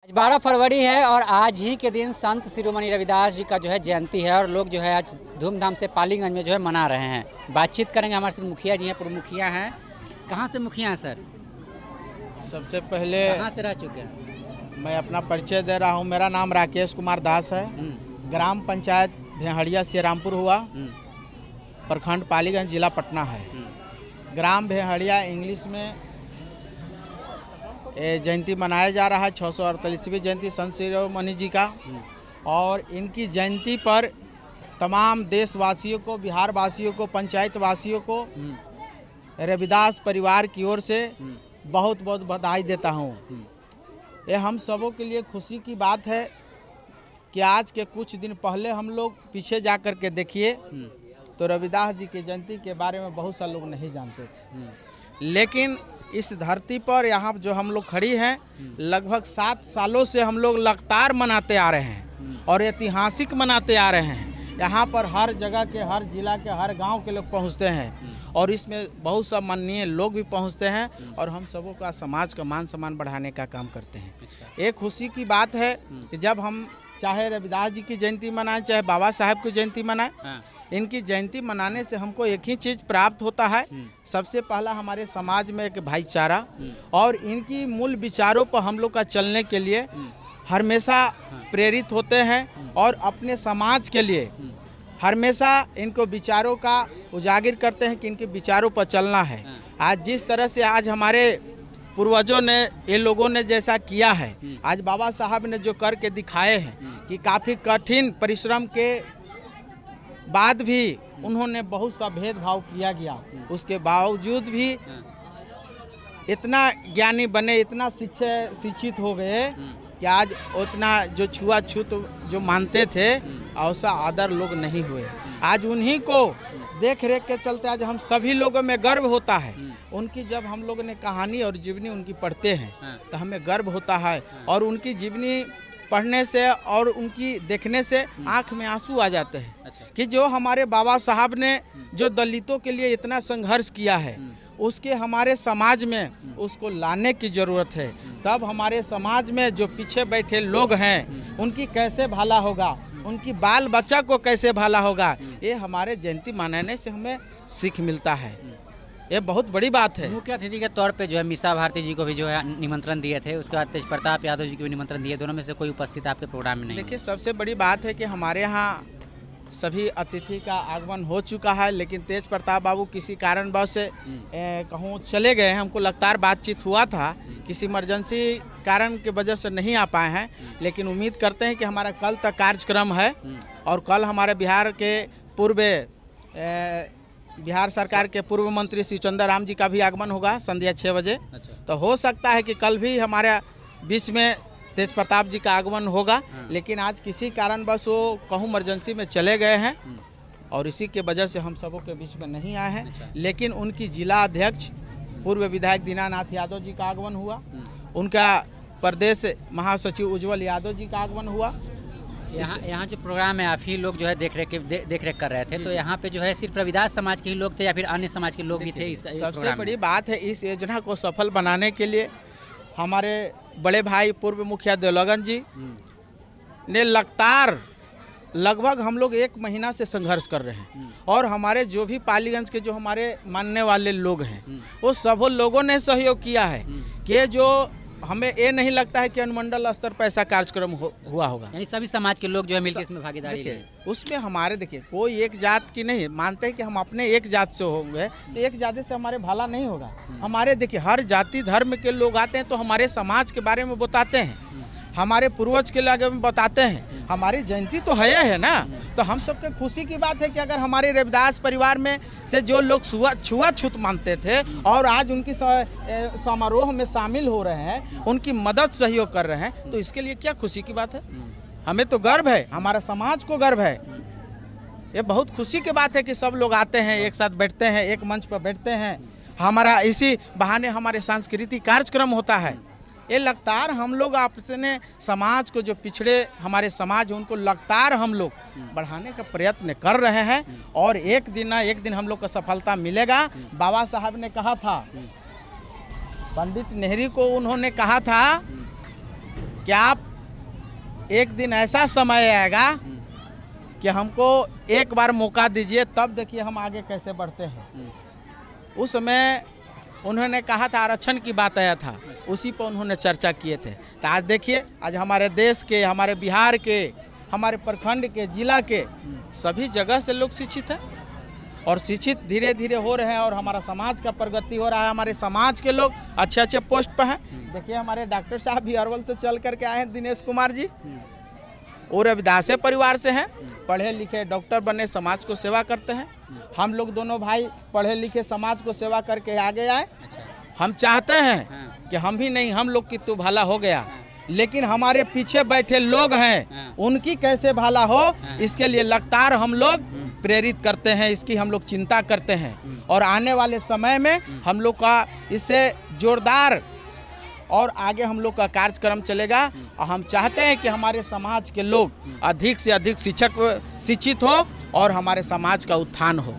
12 फरवरी है और आज ही के दिन संत शिरोमणि रविदास जी का जो है जयंती है और लोग जो है आज धूमधाम से पालीगंज में जो है मना रहे हैं। बातचीत करेंगे, हमारे साथ मुखिया जी हैं, पूर्व मुखिया हैं। कहाँ से मुखिया हैं सर? सबसे पहले कहाँ से रह चुके हैं? मैं अपना परिचय दे रहा हूँ। मेरा नाम राकेश कुमार दास है। ग्राम पंचायत भेहड़िया श्रीरामपुर हुआ, प्रखंड पालीगंज, जिला पटना है। ग्राम भेहड़िया इंग्लिश में जयंती मनाया जा रहा है, 648वीं जयंती संत शिरोमणि जी का। और इनकी जयंती पर तमाम देशवासियों को, बिहार वासियों को, पंचायत वासियों को रविदास परिवार की ओर से बहुत बहुत बधाई देता हूँ। ये हम सबों के लिए खुशी की बात है कि आज के कुछ दिन पहले हम लोग पीछे जा कर के देखिए तो रविदास जी की जयंती के बारे में बहुत सारे लोग नहीं जानते थे। लेकिन इस धरती पर यहाँ जो हम लोग खड़ी हैं, लगभग 7 सालों से हम लोग लगातार मनाते आ रहे हैं और ऐतिहासिक मनाते आ रहे हैं। यहाँ पर हर जगह के, हर जिला के, हर गांव के लोग पहुँचते हैं और इसमें बहुत सा माननीय लोग भी पहुँचते हैं और हम सबों का, समाज का मान सम्मान बढ़ाने का काम करते हैं। एक खुशी की बात है कि जब हम चाहे रविदास जी की जयंती मनाएं, चाहे बाबा साहब की जयंती मनाएं, इनकी जयंती मनाने से हमको एक ही चीज़ प्राप्त होता है। सबसे पहला हमारे समाज में एक भाईचारा और इनकी मूल विचारों पर हम लोग का चलने के लिए हमेशा प्रेरित होते हैं और अपने समाज के लिए हमेशा इनको विचारों का उजागर करते हैं कि इनके विचारों पर चलना है। आज जिस तरह से आज हमारे पूर्वजों ने, ये लोगों ने जैसा किया है, आज बाबा साहब ने जो करके दिखाए हैं कि काफ़ी कठिन परिश्रम के बाद भी उन्होंने बहुत सा भेदभाव किया गया, उसके बावजूद भी इतना ज्ञानी बने, इतना शिक्षित हो गए कि आज उतना जो छुआछूत जो मानते थे ऐसा आदर लोग नहीं हुए। आज उन्हीं को देख रेख के चलते आज हम सभी लोगों में गर्व होता है। उनकी जब हम लोगों ने कहानी और जीवनी उनकी पढ़ते हैं तो हमें गर्व होता है और उनकी जीवनी पढ़ने से और उनकी देखने से आंख में आंसू आ जाते हैं कि जो हमारे बाबा साहब ने जो दलितों के लिए इतना संघर्ष किया है, उसके हमारे समाज में उसको लाने की ज़रूरत है। तब हमारे समाज में जो पीछे बैठे लोग हैं उनकी कैसे भला होगा, उनकी बाल बच्चा को कैसे भला होगा, ये हमारे जयंती मनाने से हमें सीख मिलता है। ये बहुत बड़ी बात है। मुख्य अतिथि के तौर पे जो है मीसा भारती जी को भी जो है निमंत्रण दिए थे, उसके बाद तेज प्रताप यादव जी को भी निमंत्रण दिए। दोनों में से कोई उपस्थित आपके प्रोग्राम में नहीं? देखिए, सबसे बड़ी बात है कि हमारे यहाँ सभी अतिथि का आगमन हो चुका है, लेकिन तेज प्रताप बाबू किसी कारणवश से कहूँ चले गए हैं। हमको लगातार बातचीत हुआ था, किसी इमरजेंसी कारण की वजह से नहीं आ पाए हैं, लेकिन उम्मीद करते हैं कि हमारा कल तक कार्यक्रम है और कल हमारे बिहार के बिहार सरकार के पूर्व मंत्री श्री चंद्र राम जी का भी आगमन होगा संध्या 6 बजे। तो हो सकता है कि कल भी हमारे बीच में तेज प्रताप जी का आगमन होगा, लेकिन आज किसी कारणवश वो कहूँ इमरजेंसी में चले गए हैं और इसी के वजह से हम सबों के बीच में नहीं आए हैं। लेकिन उनकी जिला अध्यक्ष पूर्व विधायक दीनानाथ यादव जी का आगमन हुआ, उनका प्रदेश महासचिव उज्जवल यादव जी का आगमन हुआ। यहाँ जो प्रोग्राम है आप ही लोग जो है देख रेख कर रहे थे, तो यहाँ पे जो है सिर्फ रविदास समाज के ही लोग थे या फिर अन्य समाज के लोग भी थे? सबसे बड़ी बात है, इस योजना को सफल बनाने के लिए हमारे बड़े भाई पूर्व मुखिया देवलगन जी ने लगातार लगभग हम लोग 1 महीना से संघर्ष कर रहे हैं और हमारे जो भी पालीगंज के जो हमारे मानने वाले लोग हैं वो सब लोगों ने सहयोग किया है कि जो हमें ये नहीं लगता है कि अनुमंडल स्तर पर ऐसा कार्यक्रम हुआ होगा। यानी सभी समाज के लोग जो है मिलकर इसमें भागीदारी देखिए, उसमें हमारे देखिए कोई एक जात की नहीं मानते हैं कि हम अपने एक जात से होंगे तो एक जाति से हमारे भला नहीं होगा। हमारे देखिए हर जाति धर्म के लोग आते हैं तो हमारे समाज के बारे में बताते हैं, हमारे पूर्वज के बारे में बताते हैं। हमारी जयंती तो है ना, तो हम सबके खुशी की बात है कि अगर हमारे रविदास परिवार में से जो लोग छुआछूत मानते थे और आज उनकी समारोह में शामिल हो रहे हैं, उनकी मदद सहयोग कर रहे हैं, तो इसके लिए क्या खुशी की बात है। हमें तो गर्व है, हमारा समाज को गर्व है। ये बहुत खुशी की बात है कि सब लोग आते हैं, एक साथ बैठते हैं, एक मंच पर बैठते हैं। हमारा इसी बहाने हमारे सांस्कृतिक कार्यक्रम होता है। ये लगातार हम लोग अपने समाज को, जो पिछड़े हमारे समाज है, उनको लगातार हम लोग बढ़ाने का प्रयत्न कर रहे हैं और एक दिन ना एक दिन हम लोग को सफलता मिलेगा। बाबा साहब ने कहा था, पंडित नेहरू को उन्होंने कहा था कि आप एक दिन ऐसा समय आएगा कि हमको एक बार मौका दीजिए, तब देखिए हम आगे कैसे बढ़ते हैं। उस समय उन्होंने कहा था, आरक्षण की बात आया था, उसी पर उन्होंने चर्चा किए थे। तो आज देखिए, आज हमारे देश के, हमारे बिहार के, हमारे प्रखंड के, जिला के सभी जगह से लोग शिक्षित हैं और शिक्षित धीरे धीरे हो रहे हैं और हमारा समाज का प्रगति हो रहा है। हमारे समाज के लोग अच्छे अच्छे पोस्ट पर हैं। देखिए हमारे डॉक्टर साहब भी अरवल से चल करके आए हैं, दिनेश कुमार जी, और रविदासे परिवार से हैं, पढ़े लिखे डॉक्टर बने, समाज को सेवा करते हैं। हम लोग दोनों भाई पढ़े लिखे समाज को सेवा करके आगे आए। हम चाहते हैं कि हम भी नहीं, हम लोग की तो भला हो गया, लेकिन हमारे पीछे बैठे लोग हैं, उनकी कैसे भला हो, इसके लिए लगातार हम लोग प्रेरित करते हैं, इसकी हम लोग चिंता करते हैं। और आने वाले समय में हम लोग का इससे जोरदार और आगे हम लोग का कार्यक्रम चलेगा। और हम चाहते हैं कि हमारे समाज के लोग अधिक से अधिक शिक्षित हो और हमारे समाज का उत्थान हो।